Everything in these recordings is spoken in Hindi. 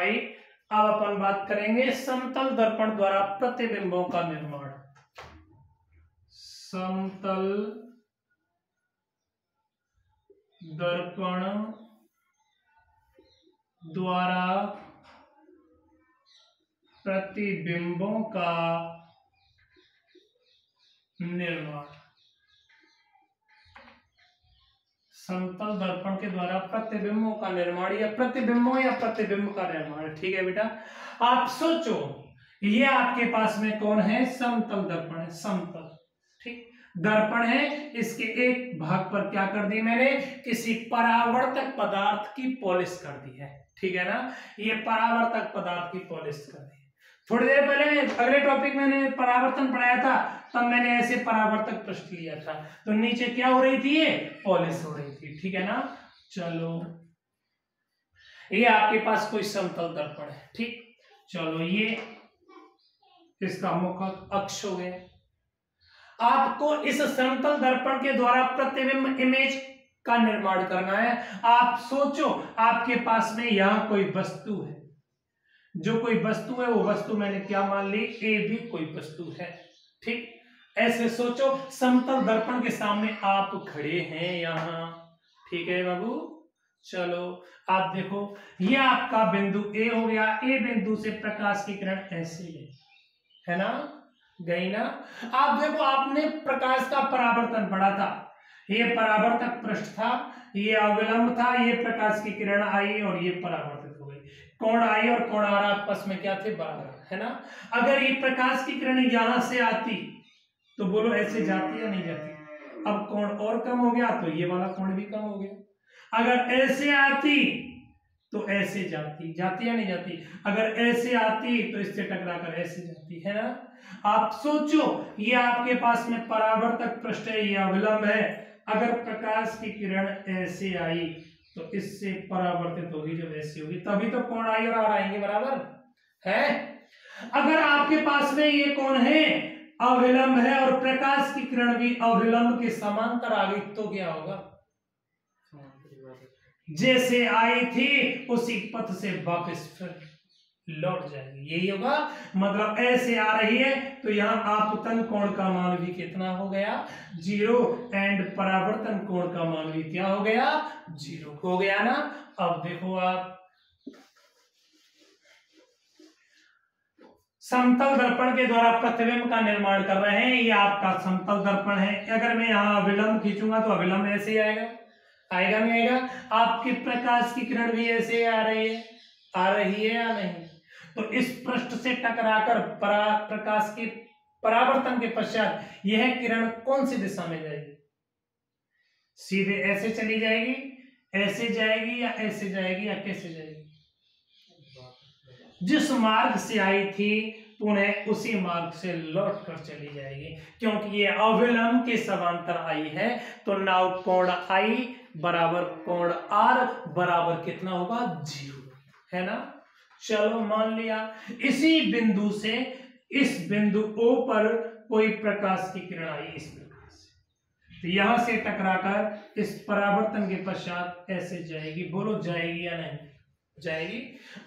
आई। अब अपन बात करेंगे समतल दर्पण द्वारा प्रतिबिंबों का निर्माण। समतल दर्पण द्वारा प्रतिबिंबों का निर्माण। समतल दर्पण के द्वारा प्रतिबिंबों का निर्माण या प्रतिबिंबों या प्रतिबिंब का निर्माण। ठीक है बेटा, आप सोचो ये आपके पास में कौन है, समतल दर्पण है, समतल। ठीक, दर्पण है, इसके एक भाग पर क्या कर दी मैंने, किसी परावर्तक पदार्थ की पॉलिश कर दी है। ठीक है ना, ये परावर्तक पदार्थ की पॉलिश कर दी। थोड़ी देर पहले अगले टॉपिक मैंने परावर्तन पढ़ाया था, तब मैंने ऐसे परावर्तक पृष्ठ लिया था, तो नीचे क्या हो रही थी, ये पॉलिश हो रही थी। ठीक है ना, चलो ये आपके पास कोई समतल दर्पण है। ठीक, चलो ये इसका मुख्य अक्ष हो गया। आपको इस समतल दर्पण के द्वारा प्रतिबिंब इमेज का निर्माण करना है। आप सोचो आपके पास में यहां कोई वस्तु है, जो कोई वस्तु है वो वस्तु मैंने क्या मान ली, ए भी कोई वस्तु है। ठीक, ऐसे सोचो समतल दर्पण के सामने आप खड़े हैं यहां। ठीक है बाबू, चलो आप देखो ये आपका बिंदु ए हो गया। ए बिंदु से प्रकाश की किरण ऐसे गई, है ना, गई ना। आप देखो आपने प्रकाश का परावर्तन पढ़ा था, ये परावर्तक पृष्ठ था, ये अविलंब था, ये प्रकाश की किरण आई और ये परावर्तित हो गई। कोण आई और कोण आ आपस में क्या थे, बराबर, है ना। अगर ये प्रकाश की किरण यहां से आती तो बोलो ऐसे जाती या नहीं जाती। अब कोण और कम हो गया तो ये वाला कोण भी कम हो गया। अगर ऐसे आती तो ऐसे जाती, जाती या नहीं जाती। अगर ऐसे आती तो इससे टकराकर ऐसे जाती, है ना। आप सोचो ये आपके पास में परावर्तक पृष्ठ है, ये अविलंब है। अगर प्रकाश की किरण ऐसे आई तो इससे परावर्तित होगी, जब ऐसी होगी तभी तो कोण आई और आर आएंगे, बराबर है। अगर आपके पास में ये कोण है, अविलंब है और प्रकाश की किरण भी अविलंब के समांतर आ गई तो क्या होगा, जैसे आई थी उसी पथ से वापस फिर लौट जाएगी, यही होगा। मतलब ऐसे आ रही है तो यहाँ आपतन कोण का मान भी कितना हो गया, 0, एंड परावर्तन कोण का मान भी क्या हो गया, 0 हो गया ना। अब देखो आप समतल दर्पण के द्वारा प्रतिबिंब का निर्माण कर रहे हैं। ये आपका समतल दर्पण है। अगर मैं यहाँ अविलंब खींचूंगा तो अविलंब ऐसे ही आएगा, आएगा नहीं आएगा। आपकी प्रकाश की किरण भी ऐसे आ रही है, आ रही है या नहीं। तो इस पृष्ठ से टकराकर प्रकाश के परावर्तन के पश्चात यह किरण कौन सी दिशा में जाएगी, सीधे ऐसे चली जाएगी, ऐसे जाएगी या ऐसे जाएगी या कैसे जाएगी। जिस मार्ग से आई थी पुनः उसी मार्ग से लौट कर चली जाएगी, क्योंकि ये अविलंब के समांतर आई है। तो नाउ कोण आई बराबर कोण आर बराबर कितना होगा, 0, है ना। चलो मान लिया इसी बिंदु से इस बिंदु O पर कोई प्रकाश की किरण आई इस प्रकार से, तो यहां से टकराकर इस परावर्तन के पश्चात ऐसे जाएगी। बोलो जाएगी या नहीं जाएगी।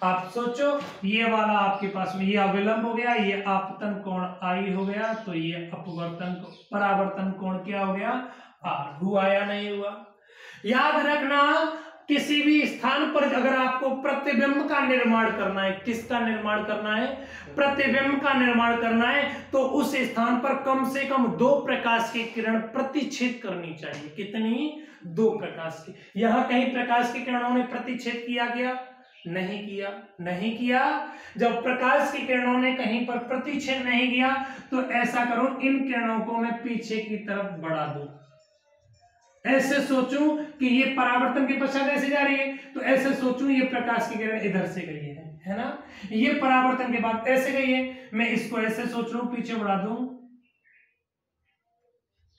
आप सोचो ये वाला आपके पास में ये अविलंब हो गया, ये आपतन कोण आई हो गया, तो ये अपवर्तन परावर्तन कोण क्या हो गया, आर। हुआ या नहीं हुआ। याद रखना किसी भी स्थान पर अगर आपको प्रतिबिंब का निर्माण करना है, किसका निर्माण करना है, प्रतिबिंब का निर्माण करना है, तो उस स्थान पर कम से कम 2 प्रकाश की किरण प्रतिच्छेद करनी चाहिए। कितनी, 2 प्रकाश की। यहां कहीं प्रकाश की किरणों ने प्रतिच्छेद किया गया, नहीं किया, नहीं किया। जब प्रकाश की किरणों ने कहीं पर प्रतिच्छेद नहीं किया तो ऐसा करो इन किरणों को मैं पीछे की तरफ बढ़ा दूं। ऐसे सोचूं कि ये परावर्तन के पश्चात ऐसे जा रही है, तो ऐसे सोचूं ये प्रकाश की किरण इधर से गई है ना। ये परावर्तन के बाद ऐसे गई है, मैं इसको ऐसे सोच लूं पीछे बढ़ा दूं,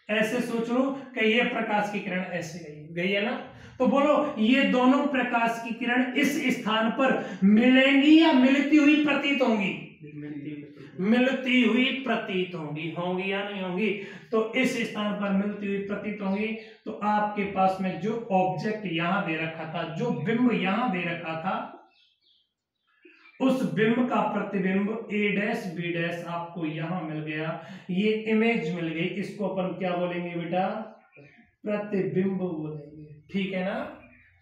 ऐसे सोच लूं कि ये प्रकाश की किरण ऐसे गई है ना। तो बोलो ये दोनों प्रकाश की किरण इस स्थान पर मिलेंगी या मिलती हुई प्रतीत होंगी, मिलती हुई प्रतीत होंगी, होंगी या नहीं होंगी। तो इस स्थान पर मिलती हुई प्रतीत होंगी। तो आपके पास में जो ऑब्जेक्ट यहां दे रखा था, जो बिंब यहां दे रखा था, उस बिंब का प्रतिबिंब ए डैश बी डैश आपको यहां मिल गया, ये इमेज मिल गई, इसको अपन क्या बोलेंगे बेटा, प्रतिबिंब बोलेंगे। ठीक है ना,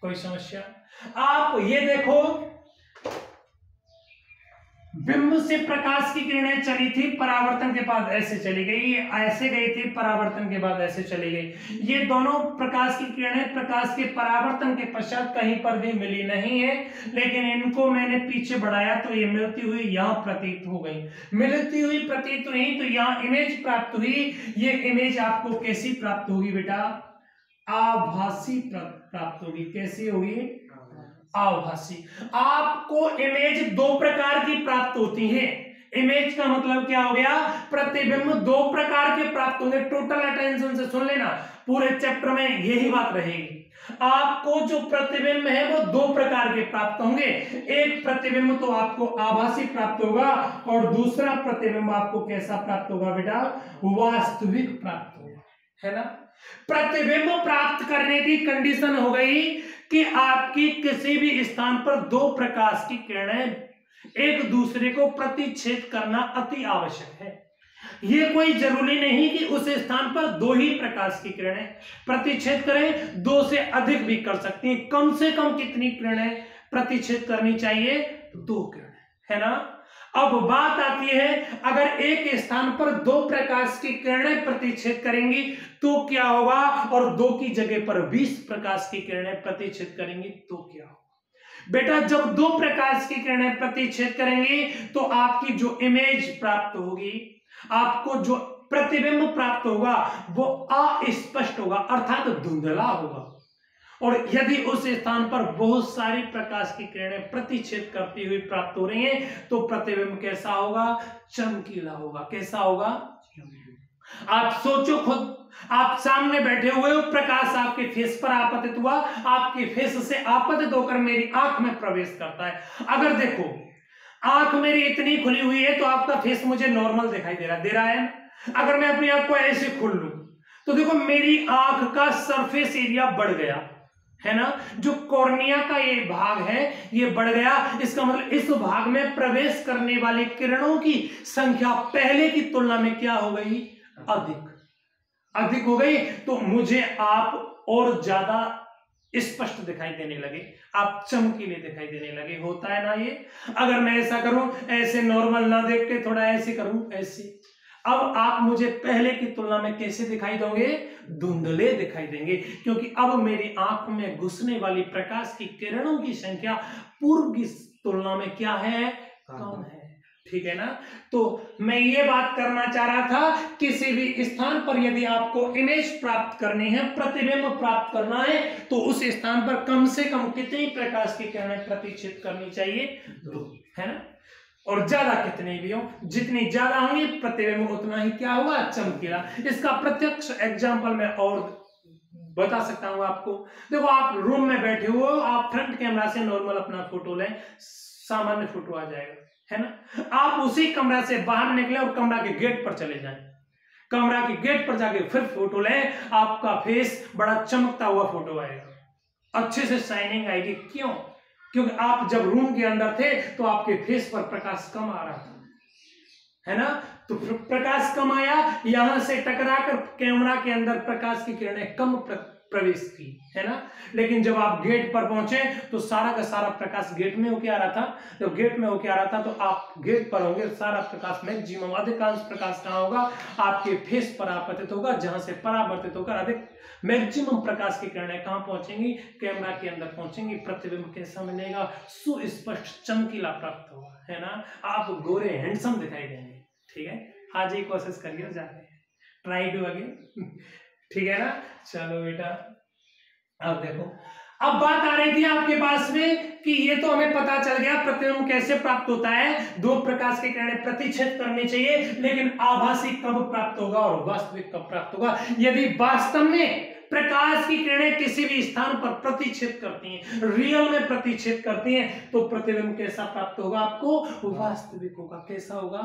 कोई समस्या? आप ये देखो, बिंब से प्रकाश की किरणें चली थी, परावर्तन के बाद ऐसे चली गई, ऐसे गई थी, परावर्तन के बाद ऐसे चली गई। ये दोनों प्रकाश की किरणें प्रकाश के परावर्तन के पश्चात कहीं पर भी मिली नहीं है, लेकिन इनको मैंने पीछे बढ़ाया तो ये मिलती हुई यहां प्रतीत हो गई, मिलती हुई प्रतीत हुई तो यहां इमेज प्राप्त हुई। ये इमेज आपको कैसी प्राप्त होगी बेटा, आभासी प्राप्त होगी। कैसी होगी, आभासी। आपको इमेज दो प्रकार की प्राप्त होती है। इमेज का मतलब क्या हो गया, प्रतिबिंब दो प्रकार के प्राप्त होंगे। टोटल अटेंशन से सुन लेना, पूरे चैप्टर में यही बात रहेगी। आपको जो प्रतिबिंब है वो दो प्रकार के प्राप्त होंगे। एक प्रतिबिंब तो आपको आभासी प्राप्त होगा और दूसरा प्रतिबिंब आपको कैसा प्राप्त होगा बेटा, वास्तविक प्राप्त होगा, है ना। प्रतिबिंब प्राप्त करने की कंडीशन हो गई कि आपकी किसी भी स्थान पर दो प्रकाश की किरणें एक दूसरे को प्रतिच्छेद करना अति आवश्यक है। यह कोई जरूरी नहीं कि उस स्थान पर दो ही प्रकाश की किरणें प्रतिच्छेद करें, दो से अधिक भी कर सकती हैं। कम से कम कितनी किरणें प्रतिच्छेद करनी चाहिए, दो किरणें, है ना। अब बात आती है, अगर एक स्थान पर दो प्रकाश की किरणें प्रतिच्छेद करेंगी तो क्या होगा, और दो की जगह पर 20 प्रकाश की किरणें प्रतिच्छेद करेंगी तो क्या होगा बेटा। जब दो प्रकाश की किरणें प्रतिच्छेद करेंगी तो आपकी जो इमेज प्राप्त होगी, आपको जो प्रतिबिंब प्राप्त होगा वो अस्पष्ट होगा, अर्थात धुंधला होगा। और यदि उस स्थान पर बहुत सारी प्रकाश की किरणें प्रतिच्छेद करती हुई प्राप्त हो रही हैं तो प्रतिबिंब कैसा होगा, चमकीला होगा। कैसा होगा, आप सोचो खुद, आप सामने बैठे हुए हो, प्रकाश आपके फेस पर आपतित हुआ, आपके फेस से आपतित होकर मेरी आंख में प्रवेश करता है। अगर देखो आंख मेरी इतनी खुली हुई है तो आपका फेस मुझे नॉर्मल दिखाई दे रहा है। अगर मैं अपनी आंख को ऐसे खोल लूं तो देखो मेरी आंख का सरफेस एरिया बढ़ गया, है ना। जो कॉर्निया का ये भाग है ये बढ़ गया। इसका मतलब इस भाग में प्रवेश करने वाली किरणों की संख्या पहले की तुलना में क्या हो गई, अधिक हो गई। तो मुझे आप और ज्यादा स्पष्ट दिखाई देने लगे, आप चमकीले दिखाई देने लगे। होता है ना ये। अगर मैं ऐसा करूं, ऐसे नॉर्मल ना देख के थोड़ा ऐसे करूं, ऐसे, अब आप मुझे पहले की तुलना में कैसे दिखाई दोगे, धुंधले दिखाई देंगे, क्योंकि अब मेरी आंख में घुसने वाली प्रकाश की किरणों की संख्या पूर्व की तुलना में क्या है, कम है। ठीक है ना। तो मैं ये बात करना चाह रहा था, किसी भी स्थान पर यदि आपको इमेज प्राप्त करनी है, प्रतिबिंब प्राप्त करना है, तो उस स्थान पर कम से कम कितनी प्रकाश की किरणें प्रतिच्छेद करनी चाहिए, दो, है ना। और ज्यादा कितने भी हो, जितनी ज्यादा होंगी प्रतिबिंब उतना ही क्या होगा, चमकीला। इसका प्रत्यक्ष एग्जांपल मैं और बता सकता हूं आपको। देखो आप रूम में बैठे हो, आप फ्रंट कैमरा से नॉर्मल अपना फोटो लें, सामान्य फोटो आ जाएगा, है ना। आप उसी कमरा से बाहर निकले और कमरा के गेट पर चले जाएं, कमरा के गेट पर जाके फिर फोटो लें, आपका फेस बड़ा चमकता हुआ फोटो आएगा, अच्छे से शाइनिंग आएगी। क्यों, क्योंकि आप जब रूम के अंदर थे तो आपके फेस पर प्रकाश कम आ रहा था, है ना। तो प्रकाश कम आया, यहां से टकराकर कैमरा के अंदर प्रकाश की किरणें कम प्रवेश की, है ना। लेकिन जब आप गेट पर पहुंचे तो सारा का सारा प्रकाश गेट में होके आ रहा था। जब गेट में होके आ रहा था तो आप गेट पर होंगे, सारा प्रकाश मैक्सिमम अधिकांश प्रकाश कहां होगा, आपके फेस पर आपतित होगा, जहां से परावर्तित होकर अधिक मैक्सिमम प्रकाश की किरणें कहां पहुंचेंगी, कैमरा के अंदर पहुंचेंगी। प्रतिबिंब कैसा मिलेगा, सुस्पष्ट चमकीला प्राप्त होगा, है ना। आप गोरे हैंडसम दिखाई देंगे। ठीक है, आज ही कोशिश करिए, जाके ट्राई डू अगेन। ठीक है ना। चलो बेटा, अब देखो, अब बात आ रही थी आपके पास में कि ये तो हमें पता चल गया प्रतिबिंब कैसे प्राप्त होता है, दो प्रकाश की किरणें प्रतिच्छेद करनी चाहिए, लेकिन आभासी कब प्राप्त होगा और वास्तविक कब प्राप्त होगा। यदि वास्तव में प्रकाश की किरणें किसी भी स्थान पर प्रतिच्छेद करती हैं, रियल में प्रतिच्छेद करती हैं, तो प्रतिबिंब कैसा प्राप्त होगा आपको, वास्तविक होगा। कैसा होगा,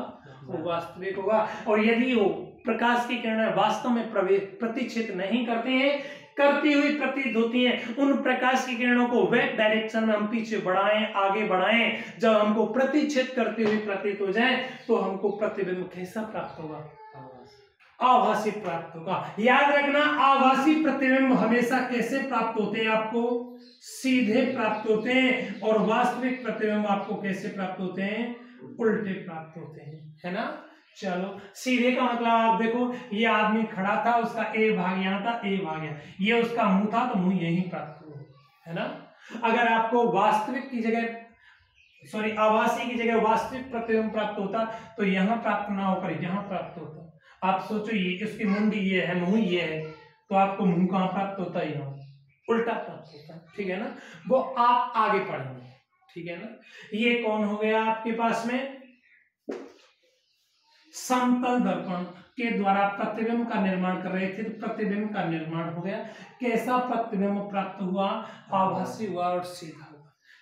वास्तविक होगा। और यदि वो प्रकाश की किरणें वास्तव में प्रतिच्छेद नहीं करते हैं, करती हुई प्रतीत होती हैं। उन प्रकाश की किरणों को वे डायरेक्शन में हम पीछे बढ़ाएं, आगे बढ़ाएं, जब हमको प्रतिच्छेद करती हुई प्रतीत हो जाए तो हमको प्रतिबिंब कैसा प्राप्त होगा? आभासी प्राप्त होगा। याद रखना, आभासी प्रतिबिंब हमेशा कैसे प्राप्त होते हैं? आपको सीधे प्राप्त होते हैं, और वास्तविक प्रतिबिंब आपको कैसे प्राप्त होते हैं? उल्टे प्राप्त होते हैं, है ना। चलो, सीधे का मतलब आप देखो, ये आदमी खड़ा था, उसका ए भाग यहाँ था, ए भाग यहाँ, ये उसका मुंह था तो मुंह यही प्राप्त हुआ, है ना। अगर आपको वास्तविक की जगह आभासी की जगह वास्तविक प्रतिबिंब प्राप्त होता तो यहाँ प्राप्त ना होकर यहाँ प्राप्त होता। आप सोचो, ये इसकी मुंडी ये है, मुंह ये है, तो आपको मुंह कहाँ प्राप्त होता है? यहाँ उल्टा प्राप्त होता है, ठीक है ना। वो आप आगे पढ़ेंगे, ठीक है ना। ये कौन हो गया आपके पास में? समतल दर्पण के द्वारा प्रतिबिंब का निर्माण कर रहे थे, तो प्रतिबिंब का निर्माण हो गया। कैसा प्रतिबिंब प्राप्त हुआ? आभासी हुआ और सीधा हुआ।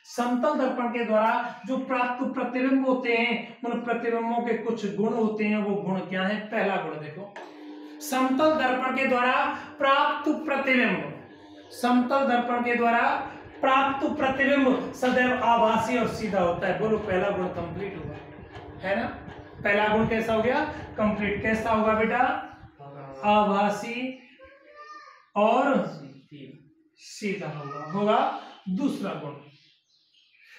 समतल दर्पण के द्वारा जो प्राप्त प्रतिबिंब होते हैं, उन प्रतिबिंबों के कुछ गुण होते हैं। वो गुण क्या है? पहला गुण देखो, समतल दर्पण के द्वारा प्राप्त प्रतिबिंब, समतल दर्पण के द्वारा प्राप्त प्रतिबिंब सदैव आभासी और सीधा होता है। बोलो, पहला गुण कंप्लीट हुआ, है ना। पहला गुण कैसा हो गया? कंप्लीट। कैसा होगा बेटा? आभासी और सीधा होगा। दूसरा गुण,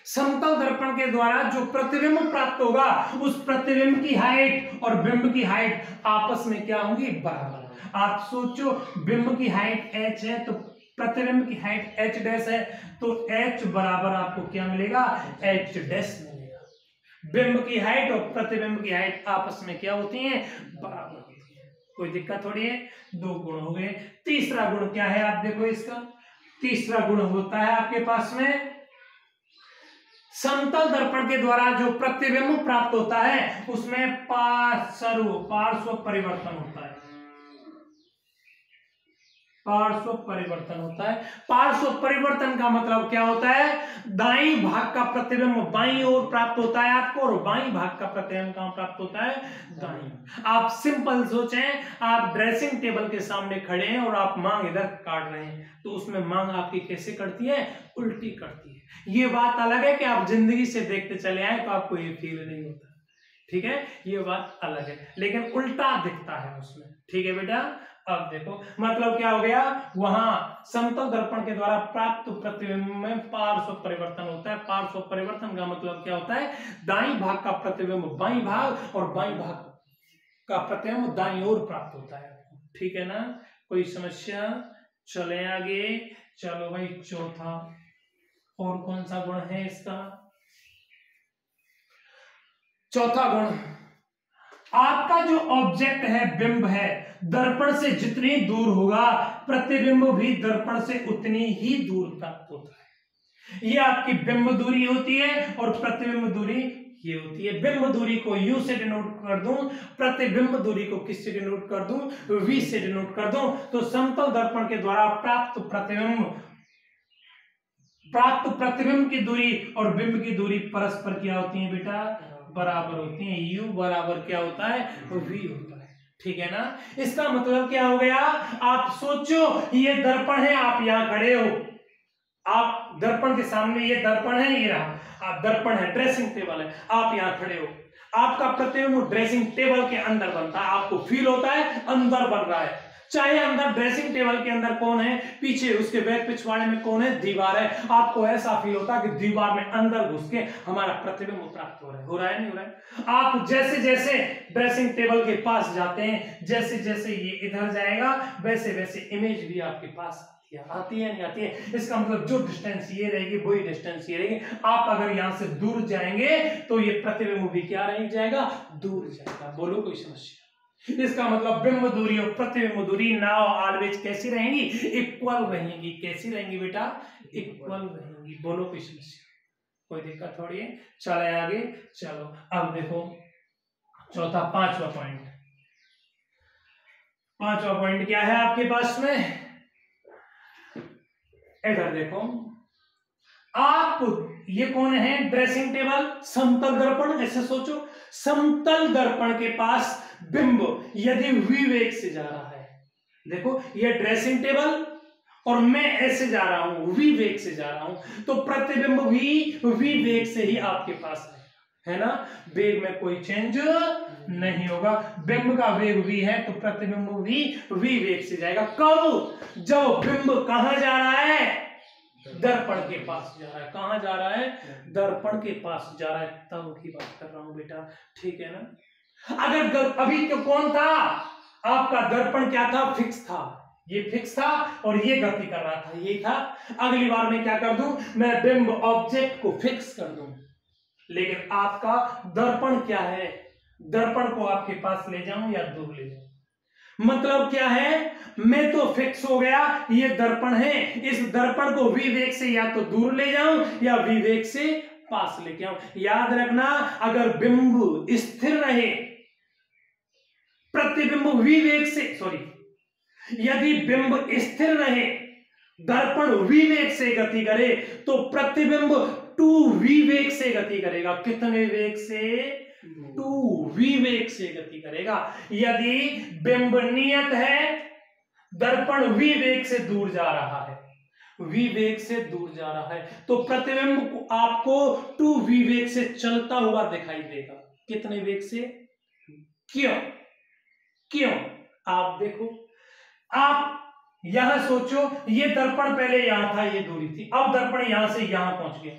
समतल दर्पण के द्वारा जो प्रतिबिंब प्राप्त होगा, उस प्रतिबिंब की हाइट और बिंब की हाइट आपस में क्या होंगी? बराबर। आप सोचो, बिंब की हाइट h है तो प्रतिबिंब की हाइट h डैश है, तो h बराबर आपको क्या मिलेगा? h डैश मिलेगा। बिंब की हाइट और प्रतिबिंब की हाइट आपस में क्या होती हैं? बराबर होती है। कोई दिक्कत थोड़ी है। दो गुण हो गए। तीसरा गुण क्या है? आप देखो, इसका तीसरा गुण होता है आपके पास में, समतल दर्पण के द्वारा जो प्रतिबिंब प्राप्त होता है उसमें पार्श्व परिवर्तन होता है। पार्श्व परिवर्तन होता है। पार्श्व परिवर्तन का मतलब क्या होता है? दाईं भाग का प्रतिबिंब बाईं ओर प्राप्त होता है आपको, और बाईं भाग का प्रतिबिंब कहां प्राप्त होता है? दाईं। आप सिंपल सोचें, आप ड्रेसिंग टेबल के सामने खड़े हैं और आप मांग इधर काट रहे हैं, तो उसमें मांग आपकी कैसे करती है? उल्टी करती है। ये बात अलग है कि आप जिंदगी से देखते चले आए तो आपको ये फील नहीं होता, ठीक है, ये बात अलग है, लेकिन उल्टा दिखता है उसमें, ठीक है बेटा। अब देखो, मतलब क्या हो गया? वहां समतल दर्पण के द्वारा प्राप्त प्रतिबिंब में पार्श्व परिवर्तन होता है। पार्श्व परिवर्तन का मतलब क्या होता है? दाईं भाग का प्रतिबिंब बाईं भाग और बाईं भाग का प्रतिबिंब दाईं ओर प्राप्त होता है, ठीक है ना। कोई समस्या? चले आगे। चलो भाई, चौथा और कौन सा गुण है इसका? चौथा गुण, आपका जो ऑब्जेक्ट है, बिंब है, दर्पण से जितनी दूर होगा प्रतिबिंब भी दर्पण से उतनी ही दूर प्राप्त होता है। ये आपकी बिंब दूरी होती है और प्रतिबिंब दूरी ये होती है। बिंब दूरी को u से डिनोट कर दूं, प्रतिबिंब दूरी को किससे डिनोट कर दूं? v से डिनोट कर दूं, तो समतल दर्पण के द्वारा प्राप्त प्रतिबिंब की दूरी और बिंब की दूरी परस्पर क्या होती है बेटा? बराबर होती है। u बराबर क्या होता है? v होता है, ठीक है ना। इसका मतलब क्या हो गया? आप सोचो, ये दर्पण है, आप यहां खड़े हो, आप दर्पण के सामने, ये दर्पण है, ये रहा, आप दर्पण है, ड्रेसिंग टेबल है, आप यहां खड़े हो, आपका प्रतिबिंब ड्रेसिंग टेबल के अंदर बनता है, आपको फील होता है अंदर बन रहा है। चाहे अंदर ड्रेसिंग टेबल के अंदर कौन है, पीछे उसके बैक पिछवाड़े में कौन है? दीवार है। आपको ऐसा फील होता है कि दीवार में अंदर घुस के हमारा प्रतिबिंब प्राप्त हो रहा है नहीं हो रहा है? आप जैसे जैसे ड्रेसिंग टेबल के पास जाते हैं, जैसे जैसे ये इधर जाएगा, वैसे वैसे इमेज भी आपके पास आती है नहीं आती है? इसका मतलब जो डिस्टेंस ये रहेगी वही डिस्टेंस ये रहेगी। आप अगर यहां से दूर जाएंगे तो ये प्रतिबिंब भी क्या रह जाएगा? दूर जाएगा। बोलो, कोई समस्या? इसका मतलब बिंब दूरी और प्रतिबिंब दूरी नाउ ऑलवेज कैसी रहेंगी? इक्वल रहेंगी। कैसी रहेंगी बेटा? इक्वल रहेंगी। बोलो, कोई समस्या? कोई दिक्कत थोड़ी है। चले आगे। चलो, अब देखो चौथा, पांचवा पॉइंट क्या है आपके पास में? इधर देखो, आप, ये कौन है? ड्रेसिंग टेबल, समतल दर्पण। ऐसे सोचो, समतल दर्पण के पास बिंब यदि v वेग से जा रहा है, देखो ये ड्रेसिंग टेबल और मैं ऐसे जा रहा हूं, v वेग से जा रहा हूं, तो प्रतिबिंब भी v वेग से ही आपके पास है ना, वेग में कोई चेंज नहीं होगा। बिंब का वेग v है तो प्रतिबिंब भी v वेग से जाएगा। कब? जब बिंब कहां जा रहा है? दर्पण के पास जा रहा है। कहां जा रहा है? दर्पण के पास जा रहा है, तब की बात कर रहा हूं बेटा, ठीक है ना। अगर अभी तो कौन था आपका? दर्पण क्या था? फिक्स था, ये फिक्स था और ये गति कर रहा था, ये था। अगली बार मैं क्या कर दूं? मैं बिंब ऑब्जेक्ट को फिक्स कर दूं, लेकिन आपका दर्पण क्या है? दर्पण को आपके पास ले जाऊं या दूर ले जाऊं? मतलब क्या है? मैं तो फिक्स हो गया, ये दर्पण है, इस दर्पण को v वेग से या तो दूर ले जाऊं या v वेग से पास लेके आऊं। याद रखना, अगर बिंब स्थिर रहे, प्रतिबिंब v वेग से, सॉरी, यदि बिंब स्थिर रहे, दर्पण v वेग से गति करे, तो प्रतिबिंब 2v वेग से गति करेगा। कितने वेग से? 2v वेग से गति करेगा। यदि बिंब नियत है, दर्पण v वेग से दूर जा रहा है, v वेग से दूर जा रहा है, तो प्रतिबिंब आपको 2v वेग से चलता हुआ दिखाई देगा। कितने वेग से? क्यों? क्यों? आप देखो, आप यहां सोचो, ये दर्पण पहले यहां था, ये दूरी थी, अब दर्पण यहां से यहां पहुंच गया।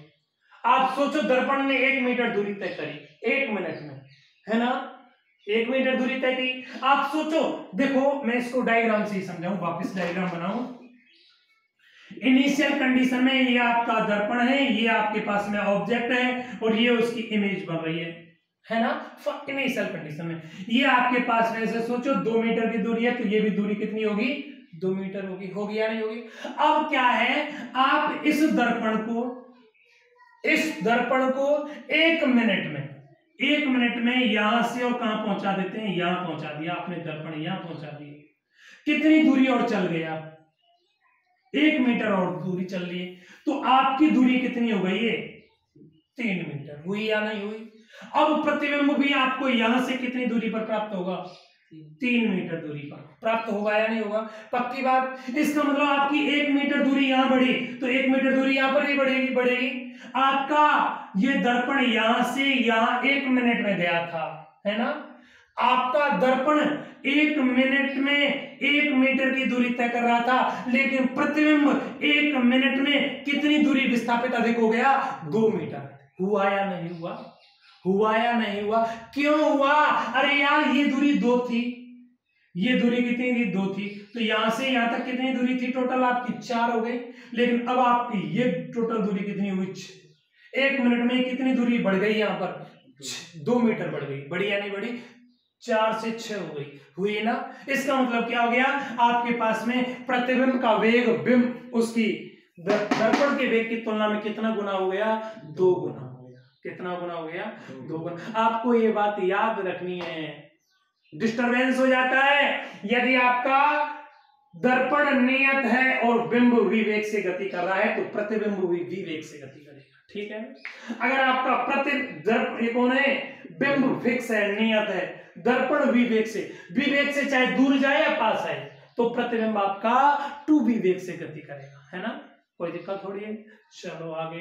आप सोचो, दर्पण ने 1 मीटर दूरी तय करी 1 मिनट में, है ना, 1 मीटर दूरी तय की। आप सोचो, देखो मैं इसको डायग्राम से ही समझाऊं, वापस डायग्राम बनाऊं। इनिशियल कंडीशन में ये आपका दर्पण है, ये आपके पास में ऑब्जेक्ट है और ये उसकी इमेज बन रही है ना। इनिशियल कंडीशन में ये आपके पास में, ऐसे सोचो 2 मीटर की दूरी है, तो ये भी दूरी कितनी होगी? 2 मीटर होगी या नहीं होगी? अब क्या है, आप इस दर्पण को 1 मिनट में यहां से और कहां पहुंचा देते हैं? यहां पहुंचा दिया आपने, दर्पण यहां पहुंचा दिया। कितनी दूरी और चल गए आप? 1 मीटर और दूरी चल रही है, तो आपकी दूरी कितनी हो गई? 3 मीटर हुई या नहीं हुई? अब प्रतिबिंब भी आपको यहां से कितनी दूरी पर प्राप्त होगा? 3 मीटर दूरी पर प्राप्त होगा या नहीं होगा? पक्की बात। इसका मतलब आपकी 1 मीटर दूरी यहां बढ़ी, तो 1 मीटर दूरी यहां पर ही बढ़ेगी। आपका ये दर्पण यहां से यहां 1 मिनट में गया था, है ना। आपका दर्पण 1 मिनट में 1 मीटर की दूरी तय कर रहा था, लेकिन प्रतिबिंब 1 मिनट में कितनी दूरी विस्थापित अधिक हो गया? 2 मीटर। हुआ या नहीं हुआ? हुआ या नहीं हुआ? क्यों हुआ? अरे यार, ये दूरी 2 थी, ये दूरी कितनी थी? 2 थी, तो यहां से यहां तक कितनी दूरी थी? टोटल आपकी 4 हो गई, लेकिन अब आपकी ये टोटल दूरी कितनी हुई? 6। 1 मिनट में कितनी दूरी बढ़ गई? यहां पर 2 मीटर बढ़ गई। बढ़ी या नहीं बढ़ी? 4 से 6 हो गई, हुई ना। इसका मतलब क्या हो गया? आपके पास में प्रतिबिंब का वेग बिंब उसकी दर्पण के वेग की तुलना में कितना गुना हो गया? 2 गुना हो गया। कितना गुना हो गया? 2 गुना। आपको ये बात याद रखनी है। डिस्टरबेंस हो जाता है यदि आपका दर्पण नियत है और बिंब v वेग से गति कर रहा है, तो प्रतिबिंब भी v वेग से गति करेगा, ठीक है। अगर आपका ये कौन है? बिंब फिक्स है, नियत है, दर्पण v वेग से चाहे दूर जाए या पास आए, तो प्रतिबिंब आपका 2v वेग से गति करेगा, है ना। कोई दिक्कत थोड़ी है। चलो आगे,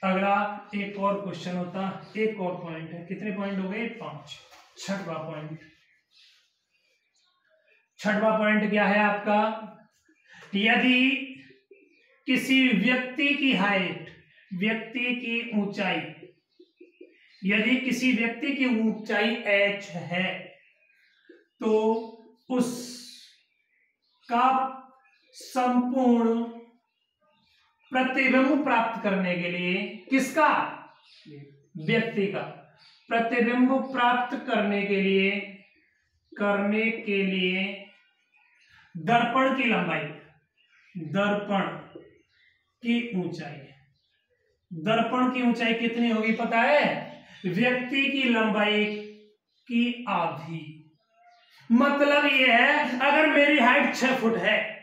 अगला एक और क्वेश्चन होता, एक और पॉइंट है। कितने पॉइंट हो गए? 5। छठवां पॉइंट क्या है आपका? यदि किसी व्यक्ति की हाइट, व्यक्ति की ऊंचाई, यदि किसी व्यक्ति की ऊंचाई h है, तो उसका संपूर्ण प्रतिबिंब प्राप्त करने के लिए, किसका? व्यक्ति का प्रतिबिंब प्राप्त करने के लिए दर्पण की लंबाई, दर्पण की ऊंचाई कितनी होगी पता है? व्यक्ति की लंबाई की आधी। मतलब ये है, अगर मेरी हाइट 6 फुट है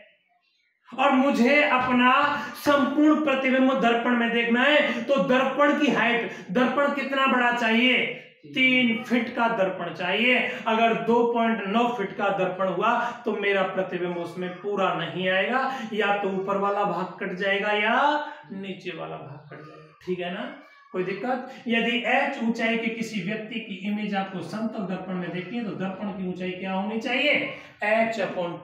और मुझे अपना संपूर्ण प्रतिबिंब दर्पण में देखना है, तो दर्पण की हाइट, दर्पण कितना बड़ा चाहिए? 3 फीट का दर्पण चाहिए। अगर 2.9 फीट का दर्पण हुआ तो मेरा प्रतिबिंब उसमें पूरा नहीं आएगा, या तो ऊपर वाला भाग कट जाएगा या नीचे वाला भाग कट जाएगा, ठीक है ना, कोई दिक्कत। यदि h ऊंचाई के किसी व्यक्ति की इमेज आपको समतल दर्पण में देखनी है तो दर्पण की ऊंचाई क्या होनी चाहिए, h/2,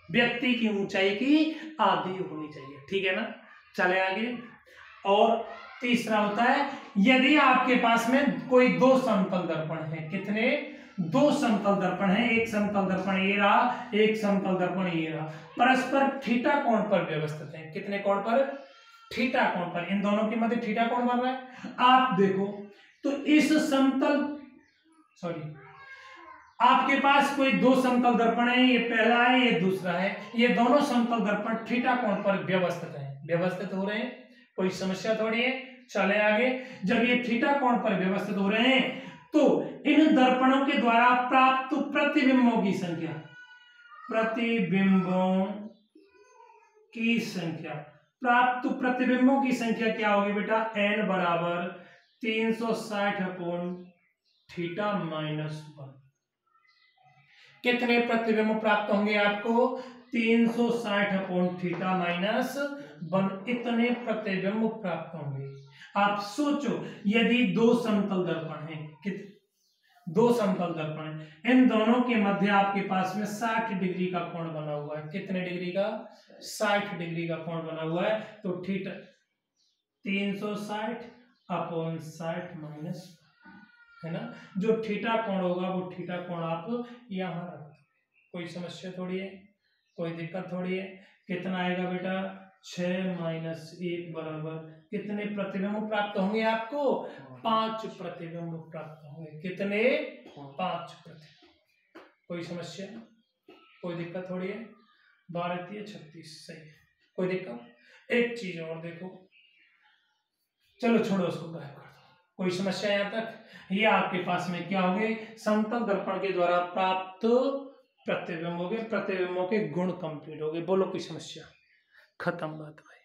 व्यक्ति की ऊंचाई की आधी होनी चाहिए, ठीक है ना। चले आगे। और तीसरा होता है यदि आपके पास में कोई 2 समतल दर्पण है, कितने, 2 समतल दर्पण है, एक समतल दर्पण ये रहा, एक समतल दर्पण ये रहा, परस्पर थीटा कोण पर व्यवस्थित है। कितने कोण पर, थीटा कोण पर, इन दोनों के मध्य थीटा कोण बन रहा है। आप देखो तो इस समतल, सॉरी, आपके पास कोई 2 समतल दर्पण है, ये पहला है ये दूसरा है, ये दोनों समतल दर्पण थीटा कोण पर व्यवस्थित हैं, व्यवस्थित हो रहे हैं, कोई समस्या थोड़ी है। चले आगे। जब ये थीटा कोण पर व्यवस्थित हो रहे हैं तो इन दर्पणों के द्वारा प्राप्त प्रतिबिंबों की संख्या, प्रतिबिंबों की संख्या, प्राप्त प्रतिबिंबों की संख्या क्या होगी बेटा, n बराबर 360/θ-1। कितने प्रतिबिंब प्राप्त होंगे आपको, 360/θ-1, इतने प्रतिबिंब प्राप्त होंगे। आप सोचो यदि 2 समतल दर्पण हैं, 2 समतल दर्पण हैं, इन दोनों के मध्य आपके पास में 60 डिग्री का कोण बना हुआ है, कितने डिग्री का, 60 डिग्री का कोण बना हुआ है, तो थीटा 360/60 है ना, जो थीटा कोण होगा वो थीटा कोण आप यहाँ रख, कोई समस्या थोड़ी है, कोई दिक्कत थोड़ी है। कितना आएगा बेटा, 6-1 बराबर कितने प्रतिबिंब प्राप्त होंगे आपको, 5 प्रतिबिंब प्राप्त होंगे। कितने, 5 प्रतिबिंब। कोई समस्या, कोई दिक्कत थोड़ी है। 12×36 सही, कोई दिक्कत। एक चीज और देखो, चलो छोड़ो उसको, गायब कर दो, कोई समस्या यहाँ तक। ये आपके पास में क्या होंगे, समतल दर्पण के द्वारा प्राप्त प्रतिबिंबों के गुण कंप्लीट हो गए। बोलो कोई समस्या, खत्म बात भाई।